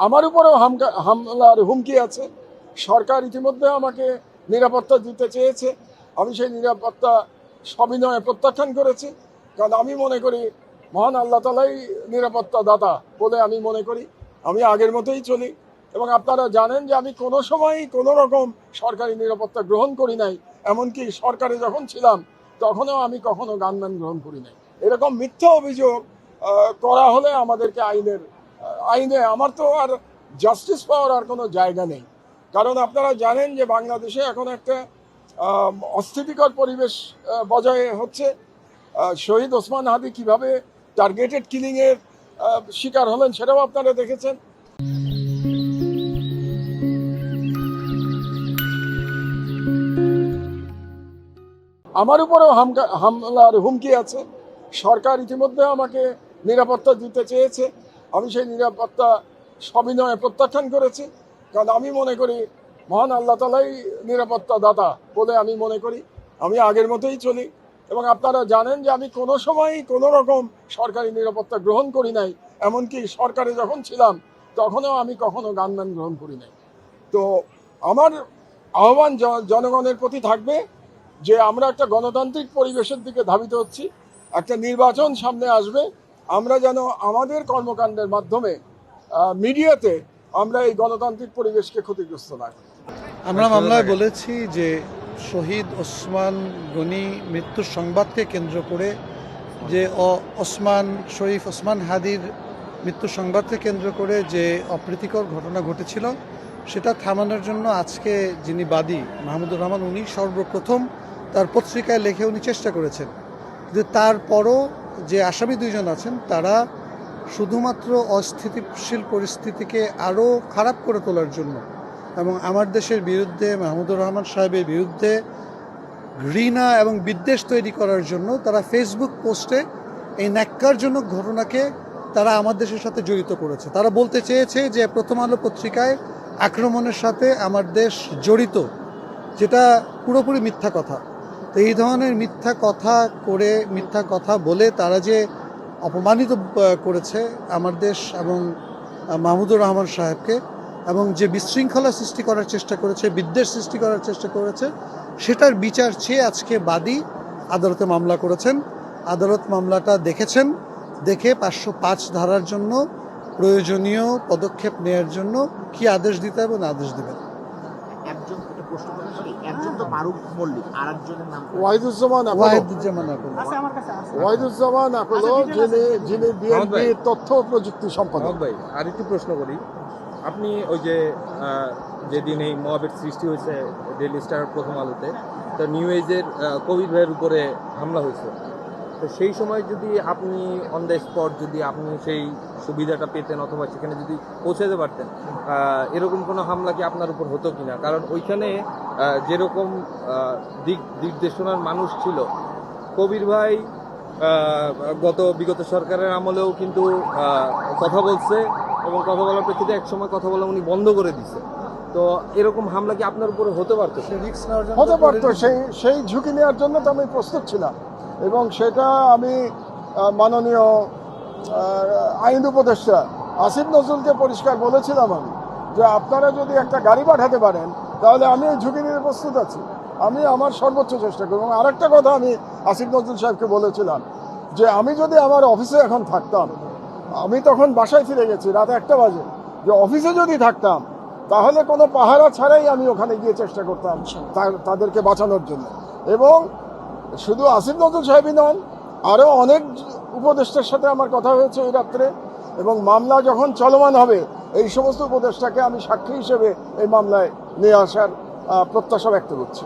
আমার উপরেও হামলার হুমকি আছে। সরকার ইতিমধ্যে আমাকে নিরাপত্তা দিতে চেয়েছে, আমি সেই নিরাপত্তা সবিনয়ে প্রত্যাখ্যান করেছি। কারণ আমি মনে করি মহান আল্লাহ তাআলাই নিরাপত্তা দাতা বলে আমি মনে করি। আমি আগের মতোই চলি এবং আপনারা জানেন যে আমি কোনো সময়ই কোনো রকম সরকারি নিরাপত্তা গ্রহণ করি নাই। এমনকি সরকারে যখন ছিলাম তখনও আমি কখনো গানম্যান গ্রহণ করি নাই। এরকম মিথ্যা অভিযোগ করা হলে আমাদেরকে আইনে আমার তো আর জাস্টিস পাওয়ার আর কোনো জায়গা নেই। কারণ আপনারা জানেন যে বাংলাদেশে এখন একটা অস্থিতিকর পরিবেশ বজায় হচ্ছে। শহীদ ওসমান হাদি কিভাবে টার্গেটেড কিলিংয়ের শিকার হলেন সেটাও আপনারা দেখেছেন। আমার উপরেও হামলার হুমকি আছে। সরকার ইতিমধ্যে আমাকে নিরাপত্তা দিতে চেয়েছে, আমি সেই নিরাপত্তা সবিনয়ে প্রত্যাখ্যান করেছি। কারণ আমি মনে করি মহান আল্লাহ তাআলাই নিরাপত্তা দাতা বলে আমি মনে করি। আমি আগের মতোই চলি এবং আপনারা জানেন যে আমি কোনো সময়ই কোনো রকম সরকারি নিরাপত্তা গ্রহণ করি নাই। এমনকি সরকারে যখন ছিলাম তখনও আমি কখনো গানম্যান গ্রহণ করি নাই। তো আমার আহ্বান জনগণের প্রতি থাকবে যে আমরা একটা গণতান্ত্রিক পরিবেশের দিকে ধাবিত হচ্ছি, একটা নির্বাচন সামনে আসবে, আমরা যেন আমাদের কর্মকাণ্ডের মাধ্যমে মিডিয়াতে আমরা এই গণতান্ত্রিক পরিবেশকে ক্ষতিগ্রস্ত না করি। আমরা মামলায় বলেছি যে শহীদ ওসমান গনি মৃত্যুর সংবাদকে কেন্দ্র করে যে শরীফ ওসমান হাদির মৃত্যুর সংবাদকে কেন্দ্র করে যে অপ্রীতিকর ঘটনা ঘটেছিল সেটা থামানোর জন্য আজকে যিনি বাদী মাহমুদুর রহমান উনি সর্বপ্রথম তার পত্রিকায় লিখে উনি চেষ্টা করেছেন, যে তারপরও যে আসামি দুইজন আছেন তারা শুধুমাত্র অস্থিতিশীল পরিস্থিতিকে আরও খারাপ করে তোলার জন্য এবং আমার দেশের বিরুদ্ধে মাহমুদুর রহমান সাহেবের বিরুদ্ধে ঘৃণা এবং বিদ্বেষ তৈরি করার জন্য তারা ফেসবুক পোস্টে এই ন্যাক্কারজনক ঘটনাকে তারা আমার দেশের সাথে জড়িত করেছে। তারা বলতে চেয়েছে যে প্রথম আলো পত্রিকায় আক্রমণের সাথে আমার দেশ জড়িত, যেটা পুরোপুরি মিথ্যা কথা। তো এই ধরনের মিথ্যা কথা বলে তারা যে অপমানিত করেছে আমার দেশ এবং মাহমুদুর রহমান সাহেবকে, এবং যে বিশৃঙ্খলা সৃষ্টি করার চেষ্টা করেছে, বিদ্বেষ সৃষ্টি করার চেষ্টা করেছে, সেটার বিচার চেয়ে আজকে বাদী আদালতে মামলা করেছেন। আদালত মামলাটা দেখেছেন, দেখে 505 ধারার জন্য প্রয়োজনীয় পদক্ষেপ নেওয়ার জন্য কি আদেশ দিতে হবে না আদেশ দেবেন। ওয়াহিদুজ্জামান আকলো যিনি বিএনপির তথ্য প্রযুক্তি সম্পাদক। ভাই আরেকটি প্রশ্ন করি, আপনি ওই যে যেদিন এই মবের সৃষ্টি হয়েছে ডেইলি স্টার প্রথম আলোতে, তো নিউ এজের কবির ভাইয়ের উপরে হামলা হয়েছে, তো সেই সময় যদি আপনি অন দ্য স্পট যদি আপনি সেই সুবিধাটা পেতেন অথবা সেখানে যদি পৌঁছাতে পারতেন, এরকম কোনো হামলা কি আপনার উপর হতো কিনা? কারণ ওইখানে যেরকম দিক নির্দেশনার মানুষ ছিল, কবির ভাই বিগত সরকারের আমলেও কিন্তু কথা বলছে এবং কথা বলার প্রেক্ষিতে এক সময় কথা বলা উনি বন্ধ করে দিছে। তো এরকম হামলা কি আপনার উপরে হতে পারতো? হতে পারতো, সেই ঝুঁকি নেওয়ার জন্য তো আমি প্রস্তুত ছিলাম এবং সেটা আমি মাননীয় আইন উপদেষ্টা আসিফ নজরুলকে পরিষ্কার বলেছিলাম আমি, যে আপনারা যদি একটা গাড়ি পাঠাতে পারেন তাহলে আমি এই ঝুঁকি নিতে প্রস্তুত আছি, আমি আমার সর্বোচ্চ চেষ্টা করব। এবং আরেকটা কথা আমি আসিফ নজরুল সাহেবকে বলেছিলাম যে আমি যদি আমার অফিসে এখন থাকতাম, আমি তখন বাসায় ফিরে গেছি রাত 1টা বাজে, যে অফিসে যদি থাকতাম তাহলে কোনো পাহারা ছাড়াই আমি ওখানে গিয়ে চেষ্টা করতাম তাদেরকে বাঁচানোর জন্য। এবং শুধু আসিফ নজরুল সাহেবই নন, আরও অনেক উপদেষ্টার সাথে আমার কথা হয়েছে ওই রাত্রে, এবং মামলা যখন চলমান হবে এই সমস্ত উপদেষ্টাকে আমি সাক্ষী হিসেবে এই মামলায় নিয়ে আসার প্রত্যাশা ব্যক্ত করছি।